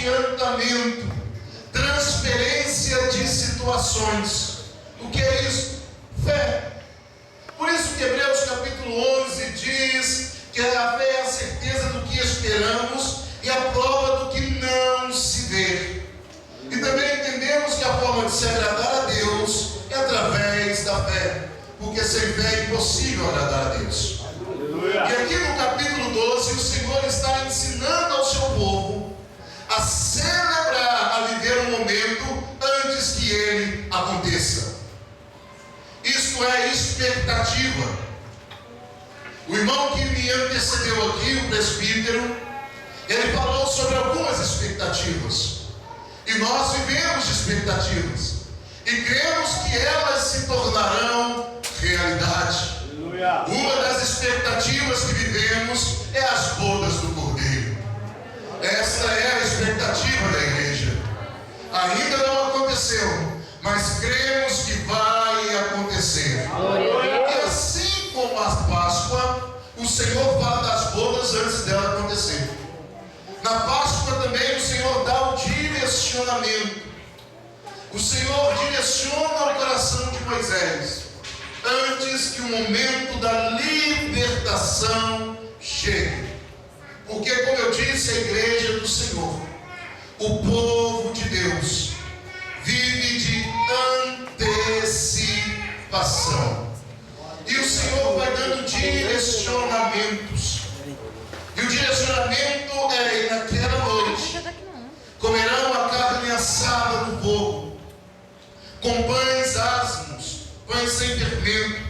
adiantamento, transferência de situações. O que é isso? Fé. Por isso que Hebreus capítulo 11 diz que a fé é a certeza do que esperamos e a prova do que não se vê. E também entendemos que a forma de se agradar a Deus é através da fé, porque sem fé é impossível agradar a Deus. E aqui no capítulo 12 o Senhor está ensinando ao seu povo a celebrar, a viver um momento antes que ele aconteça. Isto é expectativa. O irmão que me antecedeu aqui, o presbítero, ele falou sobre algumas expectativas. E nós vivemos expectativas. E cremos que elas se tornarão realidade. Aleluia. Uma das expectativas que vivemos é as bodas do Cordeiro. Essa é a expectativa da igreja. Ainda não aconteceu, mas cremos que vai acontecer. E assim como a Páscoa, o Senhor fala das bodas antes dela acontecer. Na Páscoa também o Senhor dá o direcionamento. O Senhor direciona o coração de Moisés antes que o momento da libertação chegue. Porque, como eu disse, a igreja do Senhor, o povo de Deus, vive de antecipação. E o Senhor vai dando direcionamentos. E o direcionamento é: naquela noite comerão a carne assada no fogo, com pães asmos, pães sem fermento,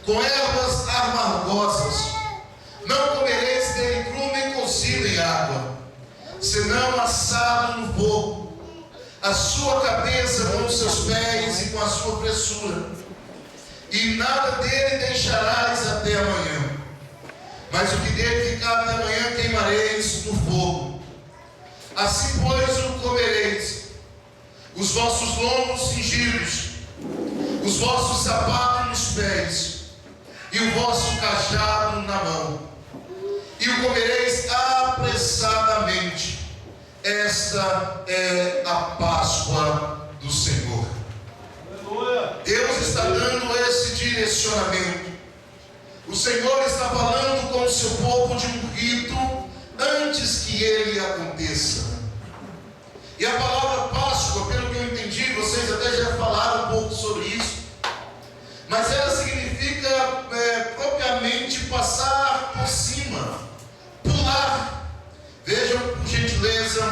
com ervas amargosas. Não comereis dele cru nem cozido em água, senão assado no fogo. A sua cabeça com os seus pés e com a sua fressura, e nada dele deixarás até amanhã. Mas o que dele ficar até amanhã queimareis no fogo. Assim, pois, o comereis, os vossos lombos cingidos, os vossos sapatos nos pés, e o vosso cajado na mão, e o comereis apressadamente. Esta é a Páscoa do Senhor. Deus está dando esse direcionamento. O Senhor está falando com o seu povo de um rito antes que ele aconteça. E a palavra Páscoa, pelo que eu entendi, vocês até já falaram um pouco sobre isso, mas ela significa propriamente passar por cima, pular. Vejam, por gentileza,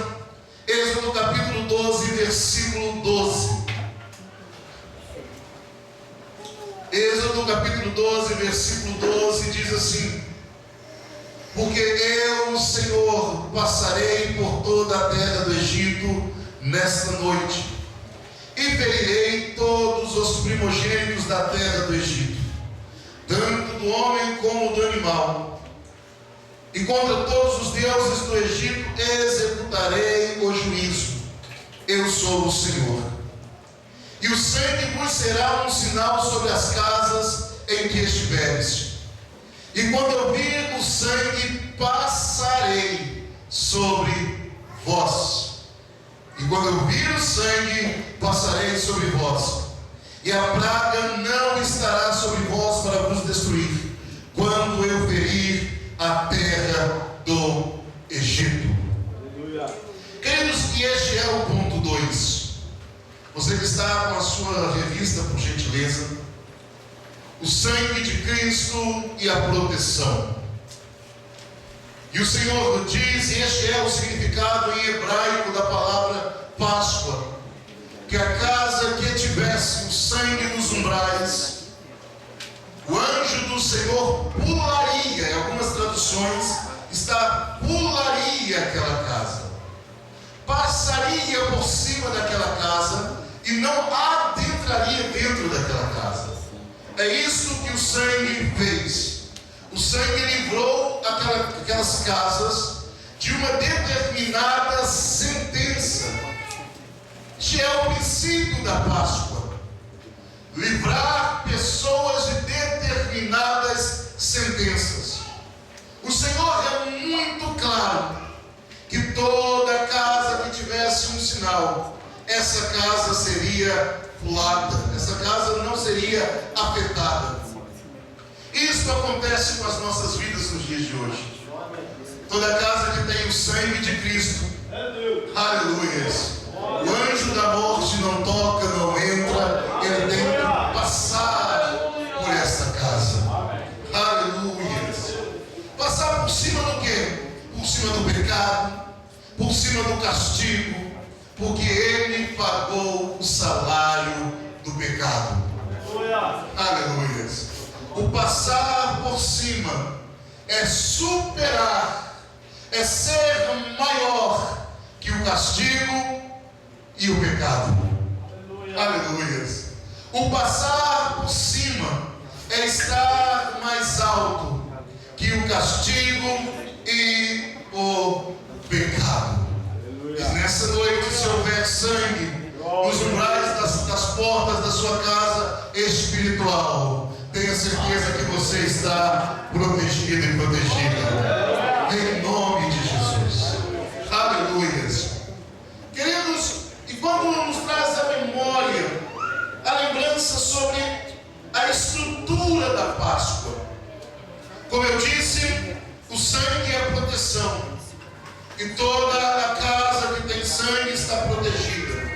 Êxodo capítulo 12, versículo 12. Êxodo capítulo 12, versículo 12 diz assim: porque eu, o Senhor, passarei por toda a terra do Egito nesta noite, e ferirei todos os primogênitos da terra do Egito, tanto do homem como do animal, e contra todos os deuses do Egito executarei o juízo. Eu sou o Senhor. E o sangue vos será um sinal sobre as casas em que estiveres. E quando eu vir o sangue, passarei sobre vós. E quando eu vir o sangue, passarei sobre vós. E a praga não estará sobre vós para vos destruir, quando eu ferir a terra do Egito. Aleluia. Queridos, e este é o ponto 2. Você que está com a sua revista, por gentileza. O sangue de Cristo e a proteção. E o Senhor diz, e este é o significado em hebraico da palavra Páscoa, que a casa que tivesse o sangue nos umbrais, o anjo do Senhor pularia, em algumas traduções está pularia aquela casa, passaria por cima daquela casa e não adentraria dentro daquela casa. É isso que o sangue fez. O sangue livrou aquelas casas de uma determinada sentença. Que é o princípio da Páscoa. Livrar pessoas de determinadas sentenças. O Senhor é muito claro que toda casa sinal, essa casa seria pulada, essa casa não seria afetada. Isso acontece com as nossas vidas nos dias de hoje. Toda casa que tem o sangue de Cristo, aleluia, o anjo da morte não toca, não entra, ele tem que passar por essa casa, aleluia. Passar por cima do quê? Por cima do pecado, por cima do castigo, porque ele pagou o salário do pecado, aleluia. O passar por cima é superar, é ser maior que o castigo e o pecado. Aleluia. O passar por cima é estar mais alto que o castigo e o pecado. E nessa noite, se houver sangue nos umbrais das portas da sua casa espiritual, tenha certeza que você está protegido e protegida. Em nome de Jesus. Aleluia. Queridos, e quando nos traz a memória, a lembrança sobre a estrutura da Páscoa. Como eu disse, o sangue é a proteção. E toda a casa que tem sangue está protegida.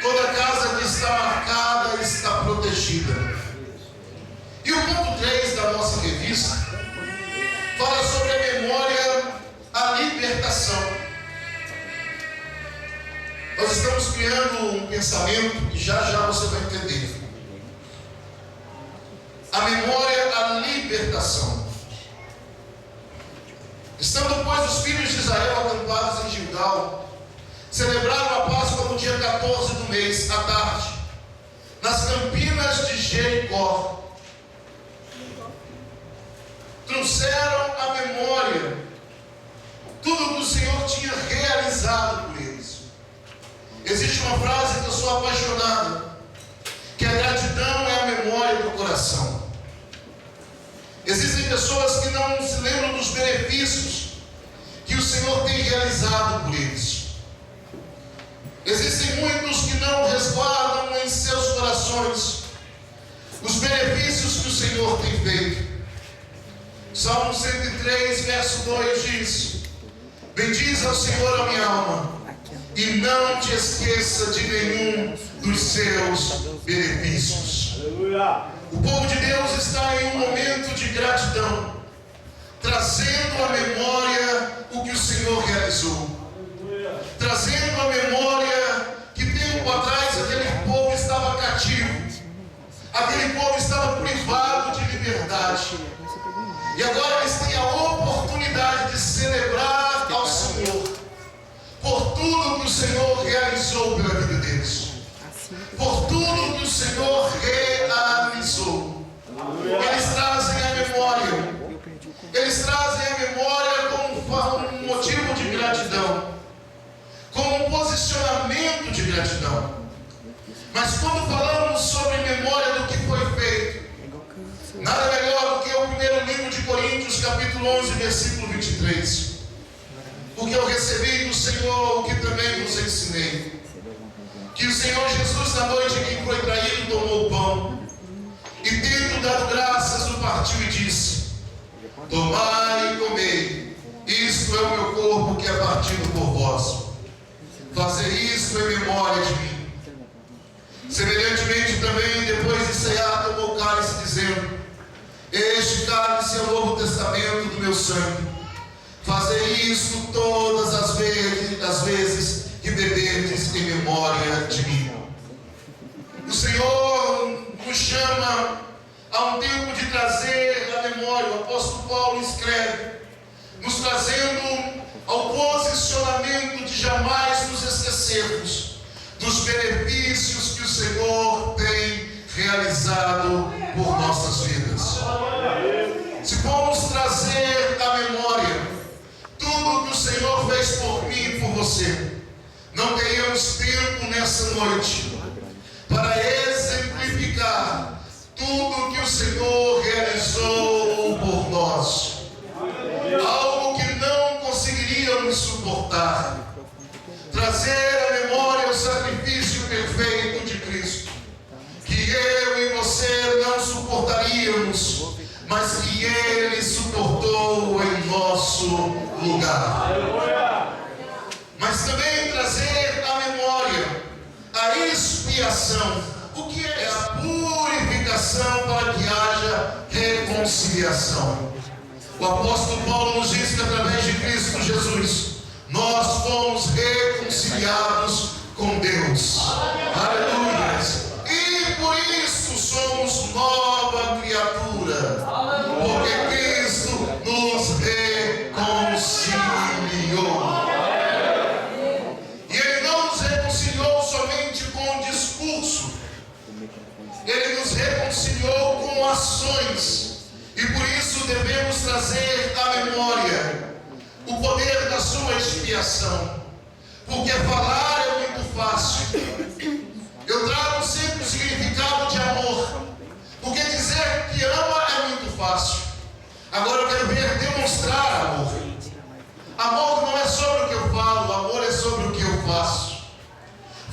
Toda casa que está marcada está protegida. E o ponto 3 da nossa revista fala sobre a memória, a libertação. Nós estamos criando um pensamento e já já você vai entender. A memória, a libertação. Estando, pois, os filhos de Israel acampados em Gilgal, celebraram a Páscoa no dia 14 do mês, à tarde, nas campinas de Jericó. Trouxeram à memória tudo que o Senhor tinha realizado por eles. Existe uma frase que eu sou apaixonado, que a gratidão é a memória do coração. Existem pessoas que não se lembram dos benefícios que o Senhor tem realizado por eles. Existem muitos que não resguardam em seus corações os benefícios que o Senhor tem feito. Salmo 103, verso 2 diz: bendize ao Senhor a minha alma, e não te esqueça de nenhum dos seus benefícios. O povo de Deus está em um momento de gratidão, trazendo à memória o que o Senhor realizou, trazendo à memória que tempo atrás aquele povo estava cativo, aquele povo estava privado de liberdade. E agora eles têm a oportunidade de celebrar ao Senhor por tudo que o Senhor realizou pela vida deles, por tudo que o Senhor realizou. Eles trazem a memória, eles trazem a memória como um motivo de gratidão, como um posicionamento de gratidão. Mas quando falamos sobre memória do que foi feito, nada melhor do que o primeiro livro de Coríntios, capítulo 11, versículo 23. Porque eu recebi do Senhor o que também vos ensinei, que o Senhor Jesus, na noite em que foi traído, tomou o pão, e tendo dado graças, o partiu e disse: tomai e comei, isto é o meu corpo que é partido por vós. Fazei isto em memória de mim. Semelhantemente também, depois de cear, tomou o cálice, dizendo: este cálice é o novo testamento do meu sangue. Fazei isto todas as vezes que beberdes em memória de mim. O Senhor nos chama a um tempo de trazer a memória. O apóstolo Paulo escreve, nos trazendo ao posicionamento de jamais nos esquecermos dos benefícios que o Senhor tem realizado por nossas vidas. Se formos trazer à memória tudo que o Senhor fez por mim e por você, não teríamos tempo nessa noite para exemplificar tudo que o Senhor realizou por nós. Algo que não conseguiríamos suportar. Trazer a memória mas que Ele suportou em nosso lugar. Mas também trazer à memória a expiação. O que é a purificação para que haja reconciliação? O apóstolo Paulo nos diz que através de Cristo Jesus nós fomos reconciliados com Deus. Aleluia! E por isso somos nova criatura, porque Cristo nos reconciliou. E Ele não nos reconciliou somente com o discurso, Ele nos reconciliou com ações. E por isso devemos trazer à memória o poder da sua expiação. Porque falar é muito fácil. Eu trago sempre o significado de amor. Porque dizer que ama é muito fácil. Agora eu quero ver demonstrar amor. Amor não é sobre o que eu falo, amor é sobre o que eu faço.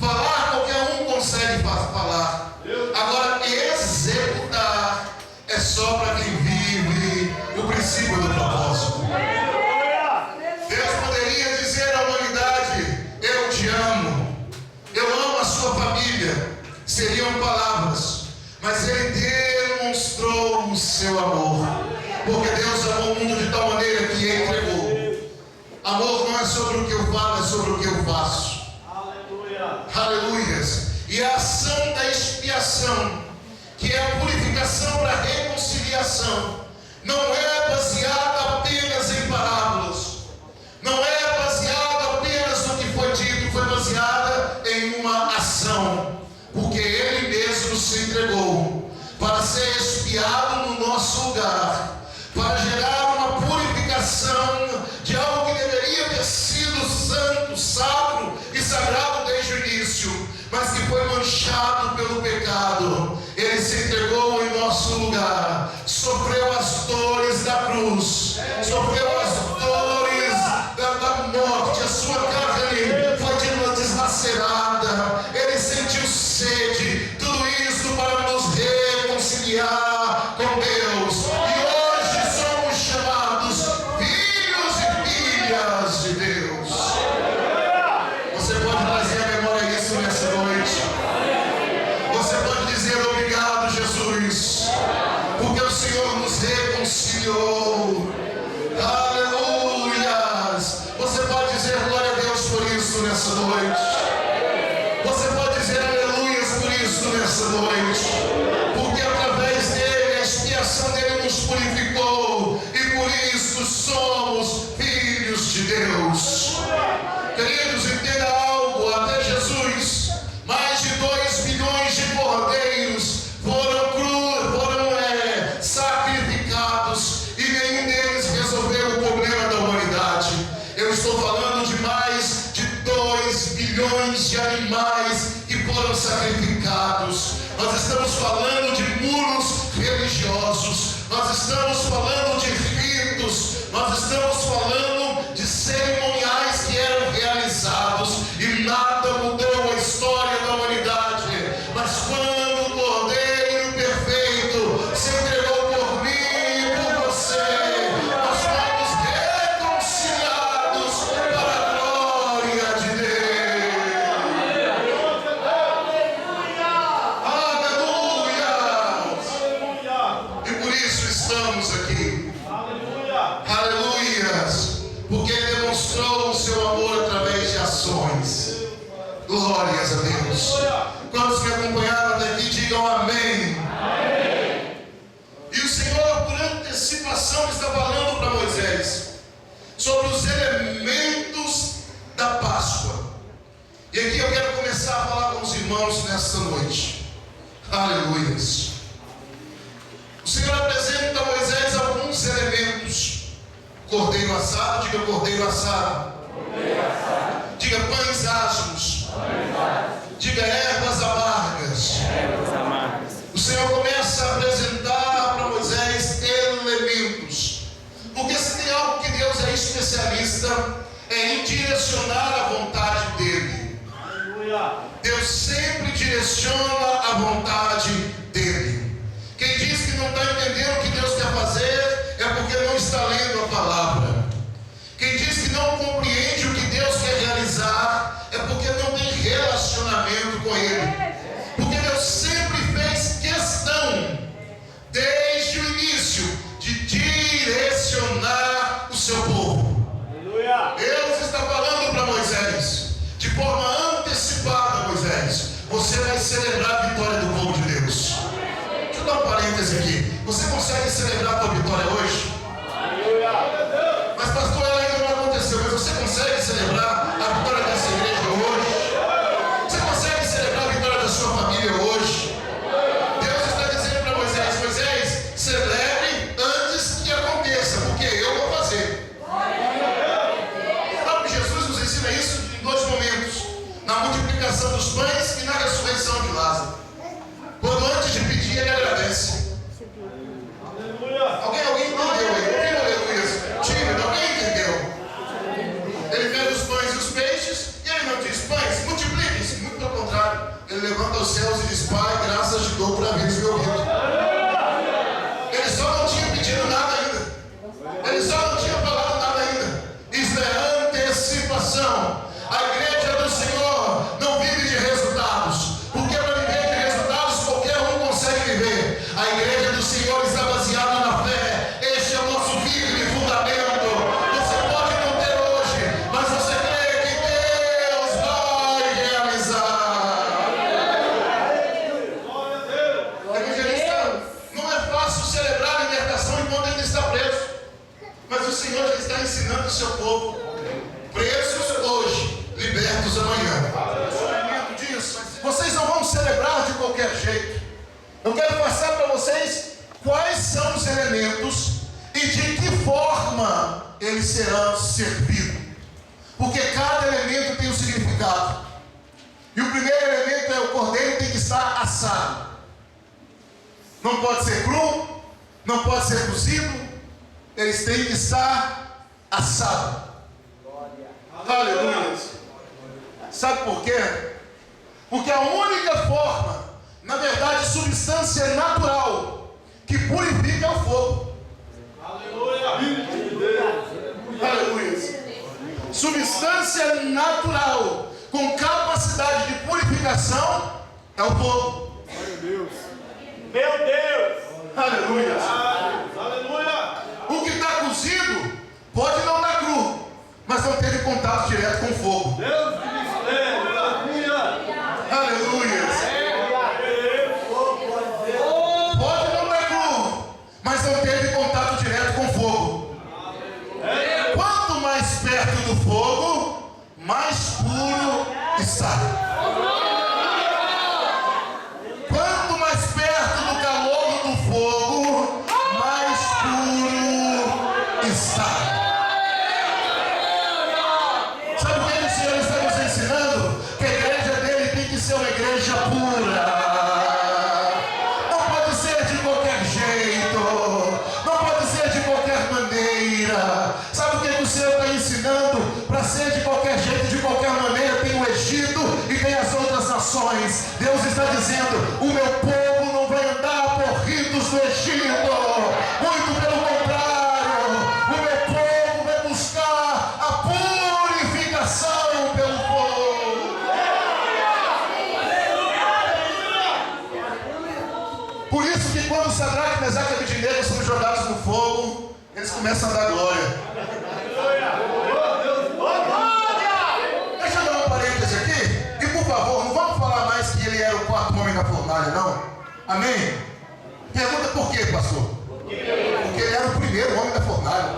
Falar qualquer um consegue falar. Agora executar é só para quem vive o princípio do propósito. Deus poderia dizer à humanidade: eu te amo, eu amo a sua família, seriam palavras, mas Ele demonstrou o seu amor, porque Deus amou o mundo de tal maneira que entregou. Amor não é sobre o que eu falo, é sobre o que eu faço. Aleluias. E a ação da expiação, que é a purificação para a reconciliação, não é baseada apenas em parábolas, não é baseada apenas no que foi dito, foi baseada em uma ação, porque Ele mesmo se entregou para ser expiado no nosso lugar, para gerar uma purificação de algo que deveria ter sido santo, sacro e sagrado desde o início, mas que foi manchado pelo pecado. Ele se entregou em nosso lugar, sofreu as dores da cruz, sofreu as dores da morte, a sua carne foi deslacerada, Ele sentiu sede, tudo isso para nos reconciliar com Deus. E hoje somos chamados filhos e filhas de Deus. Você pode trazer à memória isso nessa noite. Você pode dizer: obrigado, Jesus, porque o Senhor nos reconciliou. Aleluias. Você pode dizer glória a Deus por isso nessa noite. Você pode dizer aleluias por isso nessa noite, porque através dele, a expiação dele nos purificou, e por isso somos filhos de Deus. Queridos, entenda algo: até Jesus, mais de 2 milhões de cordeiros foram sacrificados, e nenhum deles resolveu o problema da humanidade. Eu estou falando de mais de 2 bilhões de animais que foram sacrificados. Nós estamos falando de muros religiosos, nós estamos falando de ritos, nós estamos falando de cerimoniais que eram realizados, e nada mudou a história da humanidade. Mas quando o Cordeiro perfeito se entregou por mim e por você, nós fomos reconciliados para a glória de Deus. Aleluia! E por isso estamos aqui. Aleluias! Porque Ele demonstrou o seu amor através de ações. Glórias a Deus. Quantos me acompanharam até aqui, digam amém. E o Senhor, por antecipação, está falando para Moisés sobre os elementos da Páscoa. E aqui eu quero começar a falar com os irmãos nesta noite. Aleluias. O Senhor apresenta a Moisés alguns elementos. Cordeiro assado, diga cordeiro assado. Diga pães asmos. Diga ervas amargas. O Senhor começa a apresentar para Moisés elementos. Porque se tem algo que Deus é especialista, é em direcionar a vontade dEle. Deus sempre direciona a vontade dEle. Quem diz que não está entendendo o que Deus quer fazer é porque não está lendo a palavra. Quem diz que não compreende o que Deus quer realizar é porque não tem relacionamento com Ele. Porque Deus sempre fez questão, desde o início, de direcionar o seu povo. Deus está falando para Moisés, de forma antecipada: Moisés, você vai celebrar a vitória do povo de Deus. Deixa eu dar um parêntese aqui. Você consegue celebrar a tua vitória hoje? Mas pastor, ela ainda não aconteceu. Mas você consegue celebrar a vitória dessa igreja hoje? Você consegue celebrar a vitória da sua família hoje? Deus está dizendo para Moisés: Moisés, celebre antes que aconteça, porque eu vou fazer. O próprio Jesus nos ensina isso em dois momentos: na multiplicação dos pães e na ressurreição de Lázaro. Quando antes de pedir, ele agradece. Alguém entendeu aí? Alguém entendeu? Ele pega os pães e os peixes, e ele não diz: pães, multipliquem-se. Muito pelo contrário, ele levanta os céus e diz: Pai, graças te dou por haveres me ouvido. Ele só não tinha pedido nada ainda. Ele só não tinha falado nada ainda. Isso é antecipação. A igreja do Senhor não vive de resultados, porque para viver de resultados qualquer um consegue viver. A igreja do Senhor está baseada na fé. Este é o nosso firme fundamento. Você pode não ter hoje, mas você crê que Deus vai realizar. Evangelista, não é fácil celebrar a libertação enquanto ele está preso, mas o Senhor já está ensinando o seu povo: presos hoje, libertos amanhã. Vocês não vão celebrar de qualquer jeito. Eu quero passar para vocês quais são os elementos e de que forma eles serão servidos. Porque cada elemento tem um significado. E o primeiro elemento é: o cordeiro tem que estar assado. Não pode ser cru, não pode ser cozido. Eles têm que estar assados. Aleluia. Sabe por quê? Porque a única forma, na verdade, substância natural que purifica é o fogo. Aleluia. Aleluia. Substância natural com capacidade de purificação é o fogo. Meu Deus. Aleluia. Aleluia. O que está cozido pode não estar cru, mas não teve contato direto com o fogo. Deus que mistério. Aleluia. Pode não estar cru, mas não teve contato direto com o fogo. Quanto mais perto do fogo, mais puro está. Quanto mais perto do calor do fogo, mais puro está. Sabe o que o Senhor está nos ensinando? Que a igreja dele tem que ser uma igreja pura. Não pode ser de qualquer jeito. Não pode ser de qualquer maneira. Sabe o que o Senhor está ensinando? Para ser de qualquer jeito, de qualquer maneira, tem o Egito e tem as outras nações. Deus está dizendo: o meu povo não vai andar por ritos do Egito. Muito pelo contrário, o meu povo vai buscar a purificação pelo fogo. Por isso que quando Sadraque, Mesaque e Abednego são jogados no fogo, eles começam a dar glória. Deixa eu dar um parêntese aqui. E por favor, não vamos falar mais que ele era o quarto homem da fornalha, não? Amém? Pergunta por quê, pastor? Porque ele era o primeiro homem da fornalha.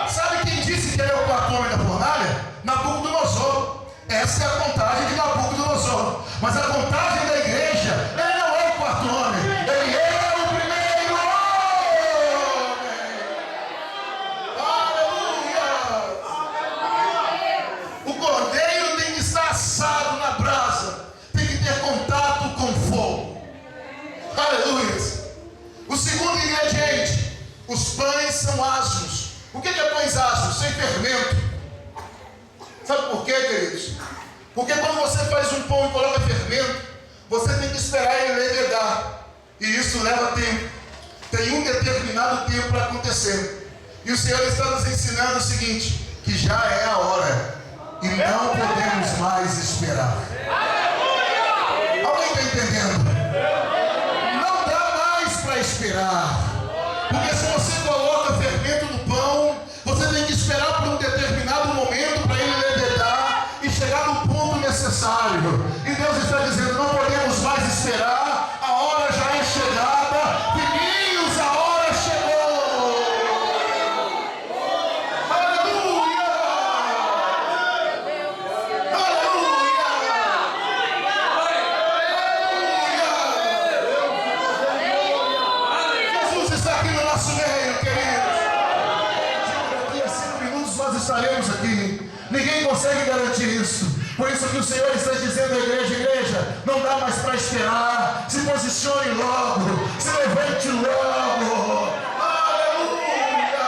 Sabe quem disse que ele é o quarto homem da fornalha? Nabucodonosor. Essa é a contagem de Nabucodonosor. Mas a contagem da igreja, ele não é o quarto homem, ele é o primeiro homem. Aleluia. O cordeiro tem que estar assado na brasa, tem que ter contato com fogo. Aleluia. O segundo ingrediente: os pães são asmos. O que é pães asmos? Sem fermento. Sabe por quê, queridos? Porque quando você faz um pão e coloca fermento, você tem que esperar ele levedar. E isso leva tempo. Tem um determinado tempo para acontecer. E o Senhor está nos ensinando o seguinte: que já é a hora. E não podemos mais esperar. Alguém está entendendo? Não dá mais para esperar. Porque se você coloca fermento no pão, você tem que esperar por um determinado momento para ele levedar e chegar no ponto necessário. E Deus está dizendo: não podemos mais esperar. A hora já é chegada. Filhinhos, a hora chegou. Aleluia! Aleluia! Aleluia! Jesus está aqui no nosso meio, queridos. Daqui a 5 minutos nós estaremos aqui. Ninguém consegue garantir isso. Por isso que o Senhor está dizendo à igreja: igreja, não dá mais para esperar. Se posicione logo, se levante logo. Aleluia!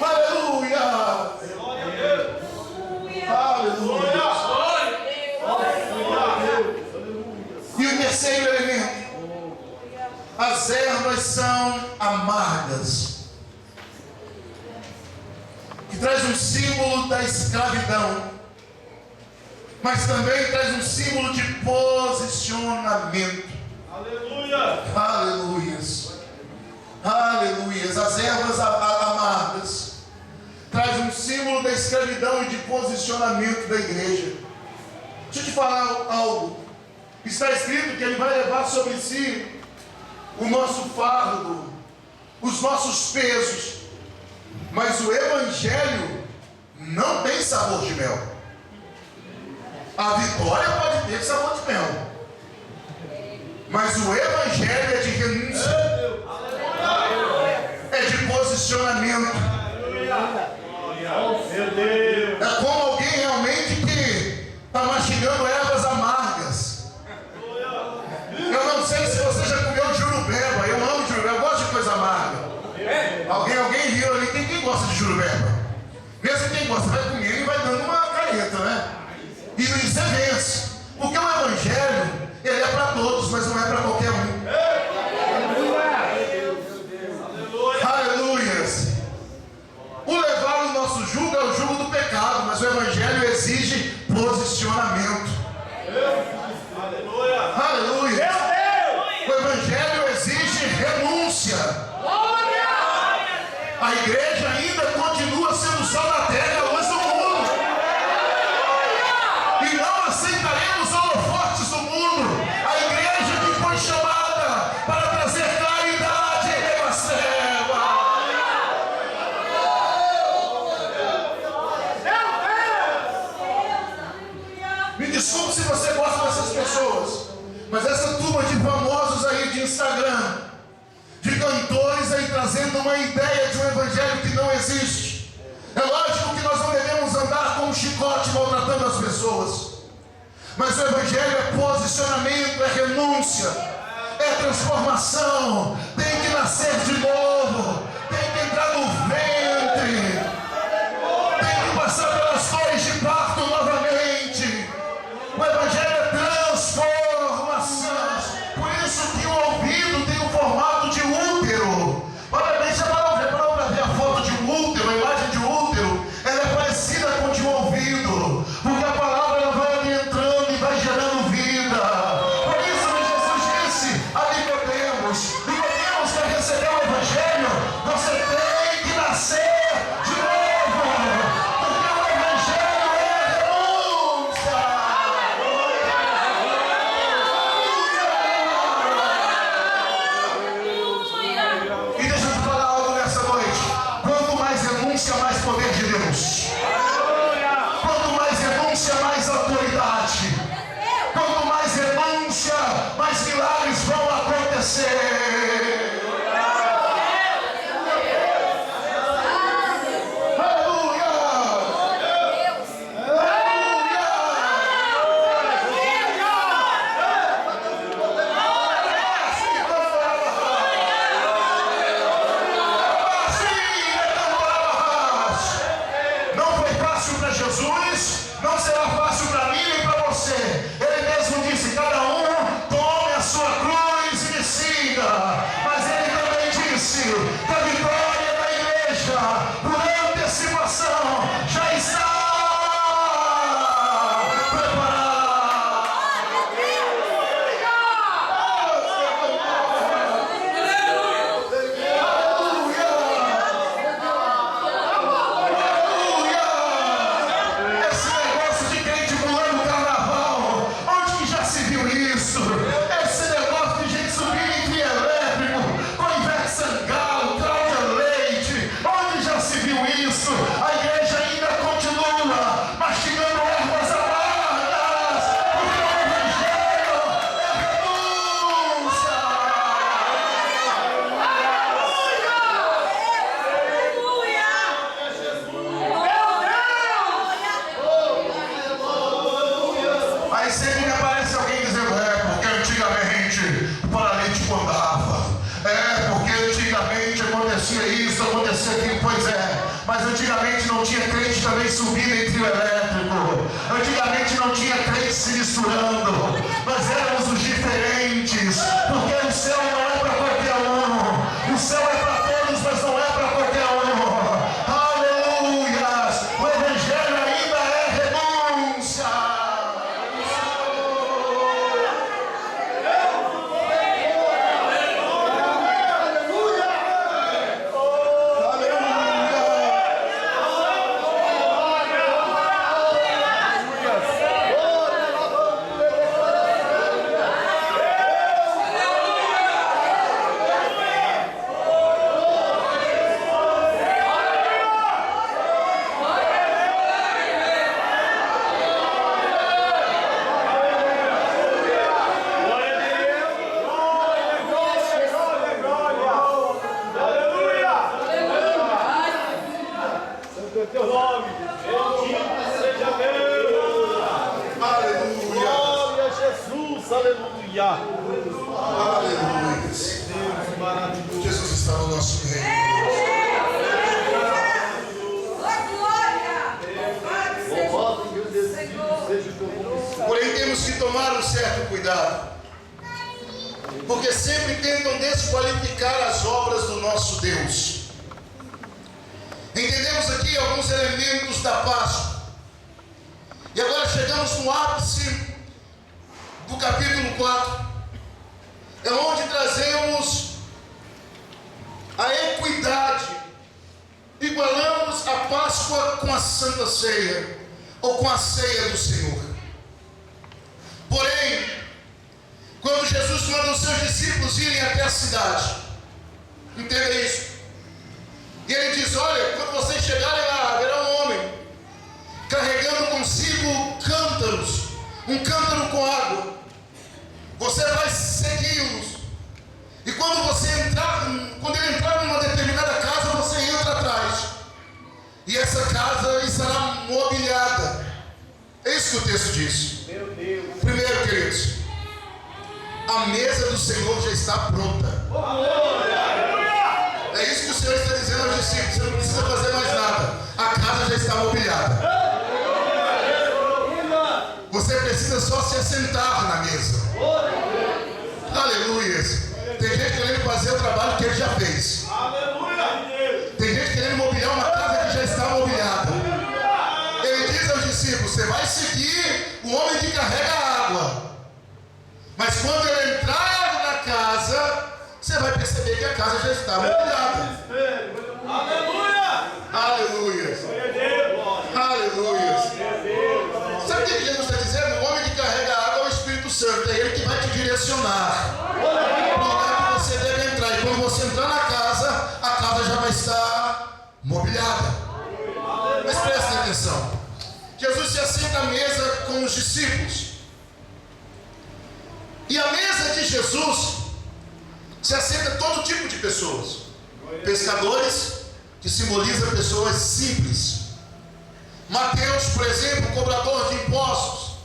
Aleluia! Aleluia! E o terceiro elemento: as ervas são amargas, que traz um símbolo da escravidão, mas também traz um símbolo de posicionamento. Aleluia! Aleluias! Aleluias! As ervas amargas traz um símbolo da escravidão e de posicionamento da igreja. Deixa eu te falar algo. Está escrito que Ele vai levar sobre si o nosso fardo, os nossos pesos. Mas o Evangelho não tem sabor de mel. A vitória pode ter sabor de mel, mas o Evangelho é de renúncia, é de posicionamento. É como alguém realmente que está mastigando ervas amargas. Eu não sei se você já comeu jurubeba. Eu amo jurubeba, eu gosto de coisa amarga. Alguém riu ali. Quem gosta de jurubeba? Mesmo quem gosta vai comer e vai dando uma careta, né? E isso é vence. Porque o Evangelho, ele é para todos, mas não é para qualquer um. Aleluias. O levar o nosso jugo é o jugo do pecado, mas o Evangelho exige posicionamento. Aleluia. O Evangelho exige renúncia. A igreja ainda continua sendo sal da terra, a luz do mundo. E não aceitaremos holofotes do mundo. A igreja que foi chamada para trazer claridade em meio às trevas. Me desculpe se você gosta dessas pessoas, mas essa turma de famosos aí de Instagram, de cantores aí trazendo uma ideia de um evangelho que não existe. É lógico que nós não devemos andar com um chicote maltratando as pessoas, mas o evangelho é posicionamento, é renúncia, é transformação. Tem que nascer de novo, tem que entrar no ventre, tem que passar pelas dores de parto novamente. O evangelho é transformação. Por isso que o ouvido tem o formato de útero. Olha bem, para ver a foto de um útero, a imagem de um útero, ela é parecida com de um ouvido, porque a palavra ela vai ali entrando e vai gerando vida. Por isso que Jesus disse a Nicodemos quer receber o Evangelho, você tem que nascer de novo, porque o Evangelho é renúncia. E deixa eu te falar algo nessa noite. Quanto mais renúncia, mais poder de Deus. Quanto mais renúncia, mais autoridade. Quanto mais renúncia, mais milagres vão acontecer. Aleluia! igreja, por antecipação, já está mas antigamente não tinha crente também subindo em trio elétrico. Antigamente não tinha crente se misturando. Nós éramos os diferentes, porque o céu não é para qualquer um. O céu é para todos, mas não é para qualquer um. Aleluia! O evangelho ainda é renúncia. Jesus está no nosso meio. Porém temos que tomar um certo cuidado, porque sempre tentam desqualificar as obras do nosso Deus. Entendemos aqui alguns elementos da Páscoa. E agora chegamos no ápice do capítulo 4. É onde trazemos a equidade, igualamos a Páscoa com a Santa Ceia, ou com a ceia do Senhor. Porém, quando Jesus manda os seus discípulos irem até a cidade, entenda isso, e ele diz: olha, quando vocês chegarem lá, haverá um homem carregando consigo cântaros, um cântaro com água. Você vai segui-los. E quando ele entrar numa determinada casa, você entra atrás. E essa casa estará mobiliada. É isso que o texto diz. Meu Deus. Primeiro, queridos, a mesa do Senhor já está pronta. É isso que o Senhor está dizendo aos discípulos. Você não precisa fazer mais nada. A casa já está mobiliada. Você precisa só se assentar na mesa. Aleluia. Tem gente querendo fazer o trabalho que ele já fez. Tem gente querendo mobiliar uma casa que já está mobiliada. Ele diz aos discípulos: você vai seguir o homem que carrega a água. Mas quando ele entrar na casa, você vai perceber que a casa já está mobiliada. Aleluia! Aleluia. Aleluia. Sabe o que Jesus está dizendo? O homem que carrega a água é o Espírito Santo. É ele que vai te direcionar para o lugar que você deve entrar. E quando você entrar na casa, a casa já vai estar mobiliada. Mas prestem atenção. Jesus se assenta à mesa com os discípulos. E à mesa de Jesus se assenta todo tipo de pessoas. Pescadores, que simboliza pessoas simples. Mateus, por exemplo, cobrador de impostos,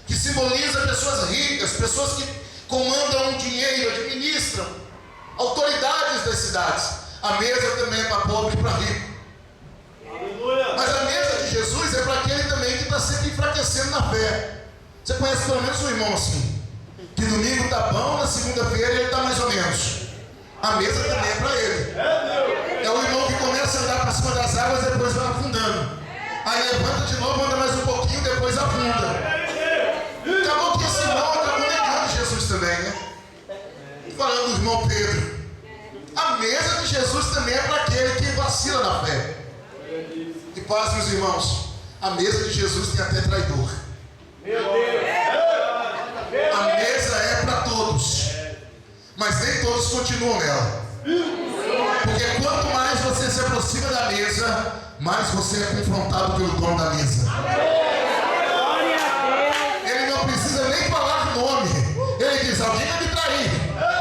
que simboliza pessoas ricas, pessoas que comandam o dinheiro, administram, autoridades das cidades. A mesa também é para pobre e para rico. Mas a mesa de Jesus é para aquele também que está sempre enfraquecendo na fé. Você conhece pelo menos um irmão assim, que domingo está bom, na segunda-feira ele está mais ou menos. A mesa também é para ele. É o irmão que começa a andar para cima das águas e depois vai afundando. Aí levanta de novo, anda mais um pouquinho, depois afunda. Acabou que esse irmão acabou negando Jesus também, né? Falando do irmão Pedro. A mesa de Jesus também é para aquele que vacila na fé. E paz, meus irmãos, a mesa de Jesus tem até traidor. A mesa é para todos, mas nem todos continuam nela. Porque quanto mais você se aproxima da mesa, mais você é confrontado pelo dono da mesa. Ele não precisa nem falar nome. Ele diz: alguém vai me trair.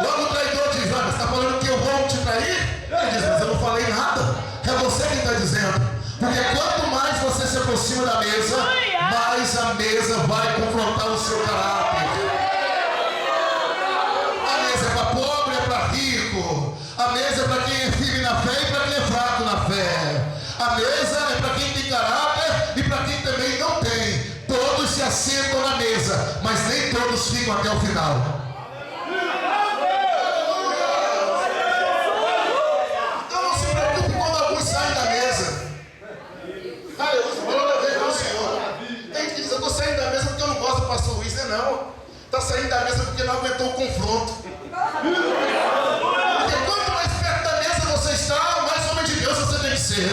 Logo o traidor diz: você está falando que eu vou te trair? Ele diz: mas eu não falei nada. É você quem está dizendo. Porque quanto mais você se aproxima da mesa, mais a mesa vai confrontar o seu caráter. A mesa é para pobre, é para rico. A mesa é para quem é firme na fé e para quem é fraco na fé. A mesa é para quem tem caráter e para quem também não tem. Todos se assentam na mesa, mas nem todos ficam até o final. Então não se preocupe quando alguns saem da mesa. Tem que dizer: eu estou saindo da mesa porque eu não gosto do pastor Luiz. Não. Está saindo da mesa porque não aguentou o confronto. Porque quanto mais perto da mesa você está, mais homem de Deus você tem que ser.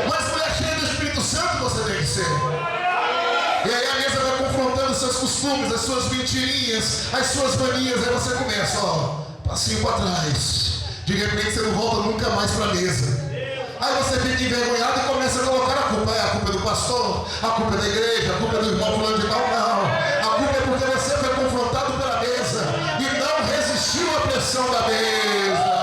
Mais mulher cheia do Espírito Santo você tem que ser. E aí a mesa vai confrontando os seus costumes, as suas mentirinhas, as suas manias. Aí você começa, passinho para trás. De repente você não volta nunca mais para a mesa. Aí você fica envergonhado e começa a colocar a culpa. A culpa é do pastor, a culpa é da igreja, a culpa é do irmão fulano de tal. Não. A culpa é porque você foi confrontado pela mesa e não resistiu à pressão da mesa.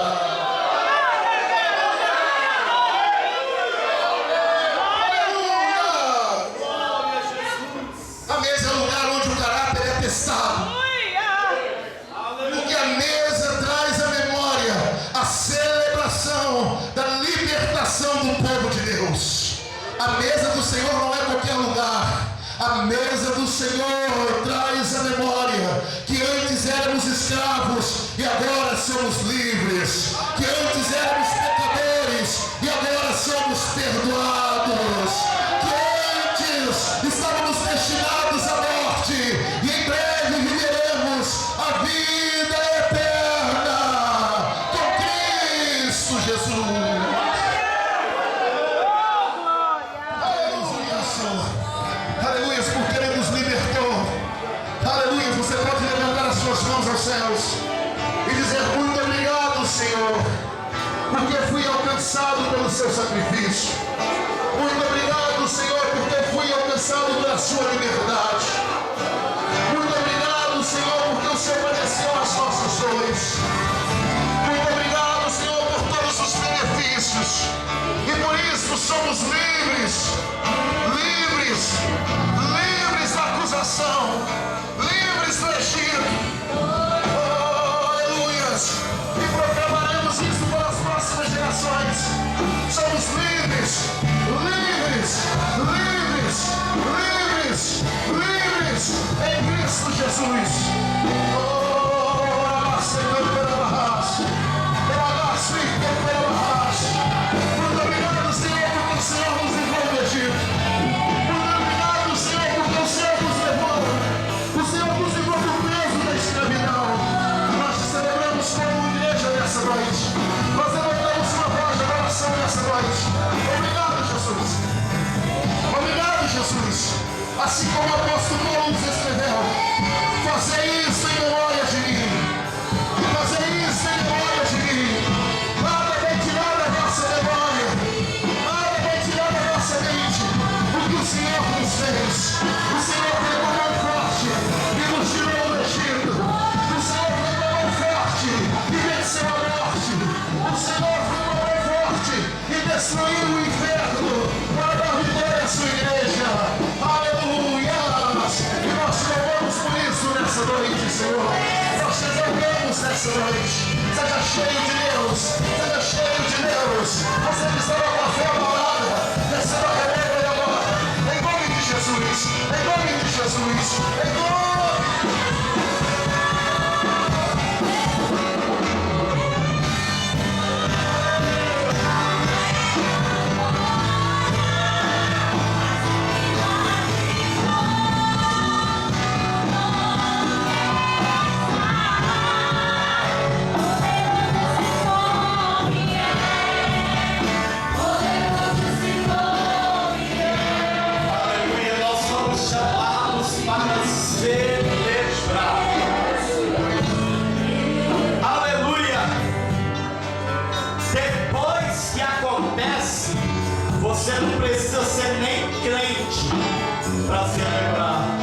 A mesa é o lugar onde o caráter é testado. Porque a mesa traz à memória a celebração da libertação do povo de Deus. A mesa do Senhor não é qualquer lugar. A mesa do Senhor traz à memória que antes éramos escravos e agora somos livres. Que antes éramos pecadores e agora somos perdoados. Que antes estávamos destinados à morte e em breve viveremos a vida eterna com Cristo Jesus. Aleluia, Senhor. Aleluia, porque Ele nos libertou. Aleluia, você pode levantar as suas mãos aos céus e dizer: muito obrigado, Senhor, porque fui alcançado pelo seu sacrifício. Muito obrigado, Senhor, porque fui alcançado pela sua liberdade. Muito obrigado, Senhor, porque o Senhor padeceu as nossas dores. Muito obrigado, Senhor, por todos os benefícios. E por isso somos livres. Livres. Livres da acusação. Livres do Egito. Oh, aleluias. E proclamaremos isso para as próximas gerações. Somos livres. Livres. Livres. Livres. Livres. Em Cristo Jesus. Oh, Senhor, pela barraça. Muito obrigado, Senhor, porque o Senhor nos livrou do Egito. Muito obrigado, Senhor, porque o Senhor nos levou. O Senhor nos livrou do peso da escravidão. Nós te celebramos como igreja nessa noite. Nós levantamos uma voz de adoração nessa noite. Obrigado, Jesus. Obrigado, Jesus. Assim como o apóstolo Paulo nos escreveu: fazer isso em memória de mim. Fazer isso em memória de mim. Nada vai tirar da nossa memória. Nada vai tirar da nossa mente o que o Senhor nos fez. O Senhor pegou a mão forte e nos tirou do Egito. O Senhor pegou a mão forte e venceu a morte. O Senhor pegou a mão forte e destruiu o inferno para dar vitória à sua igreja. Aleluia! E nós te louvamos por isso nessa noite, Senhor. Nós te exaltamos nessa noite. Seja cheio de Deus. Seja cheio de Deus. Você que está com a fé abalada, receba a remédio e agora. Em nome de Jesus. Em nome de Jesus. Em nome. promessa, você não precisa ser nem crente para se alegrar.